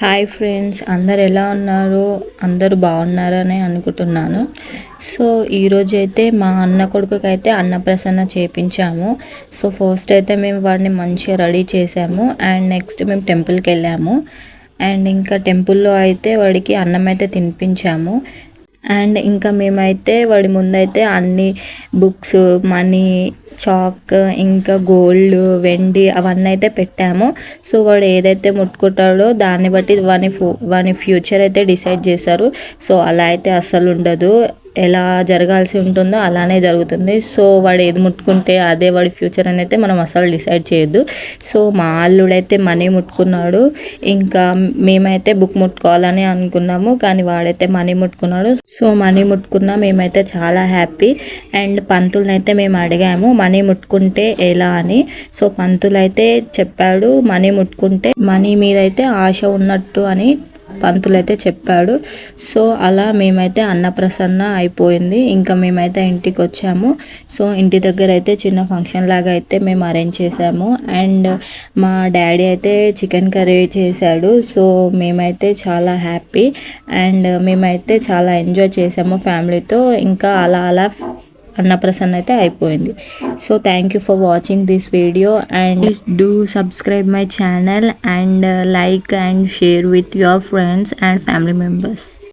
Hi friends, అందరు ఎలా ఉన్నారు? అందరూ బాగున్నారని అనుకుంటున్నాను. సో ఈరోజు అయితే మా అన్న కొడుకుకి అయితే అన్నప్రసన్న చేపించాము. సో ఫస్ట్ అయితే మేము వాడిని మంచిగా రెడీ చేసాము అండ్ నెక్స్ట్ మేము టెంపుల్కి వెళ్ళాము. అండ్ ఇంకా టెంపుల్లో అయితే వాడికి అన్నం అయితే తినిపించాము. అండ్ ఇంకా మేమైతే వాడి ముందైతే అన్ని బుక్స్, మనీ, చాక్, ఇంకా గోల్డ్, వెండి అవన్నీ అయితే పెట్టాము. సో వాడు ఏదైతే ముట్టుకుంటాడో దాన్ని బట్టి వాని ఫ్యూచర్ అయితే డిసైడ్ చేశారు. సో అలా అయితే అస్సలు ఉండదు, ఎలా జరగాల్సి ఉంటుందో అలానే జరుగుతుంది. సో వాడు ఏది ముట్టుకుంటే అదే వాడి ఫ్యూచర్ అని అయితే మనం అసలు డిసైడ్ చేయొద్దు. సో మా అల్లుడైతే మనీ ముట్టుకున్నాడు, ఇంకా మేమైతే బుక్ ముట్టుకోవాలని అనుకున్నాము, కానీ వాడైతే మనీ ముట్టుకున్నాడు. సో మనీ ముట్టుకున్నా మేమైతే చాలా హ్యాపీ. అండ్ పంతులను అయితే మేము అడిగాము మనీ ముట్టుకుంటే ఎలా అని. సో పంతులు అయితే చెప్పాడు మనీ ముట్టుకుంటే మనీ మీద అయితే ఆశ ఉన్నట్టు అని పంతులు అయితే చెప్పాడు. సో అలా మేమైతే అన్నప్రసన్న అయిపోయింది. ఇంకా మేమైతే ఇంటికి వచ్చాము. సో ఇంటి దగ్గర అయితే చిన్న ఫంక్షన్ లాగా అయితే మేము అరేంజ్ చేసాము. అండ్ మా డాడీ అయితే చికెన్ కర్రీ చేశాడు. సో మేమైతే చాలా హ్యాపీ అండ్ మేమైతే చాలా ఎంజాయ్ చేసాము ఫ్యామిలీతో. ఇంకా అలా అలా అన్నప్రసన్న అయితే అయిపోయింది. So thank you for watching this video and please do subscribe my channel and like and share with your friends and family members.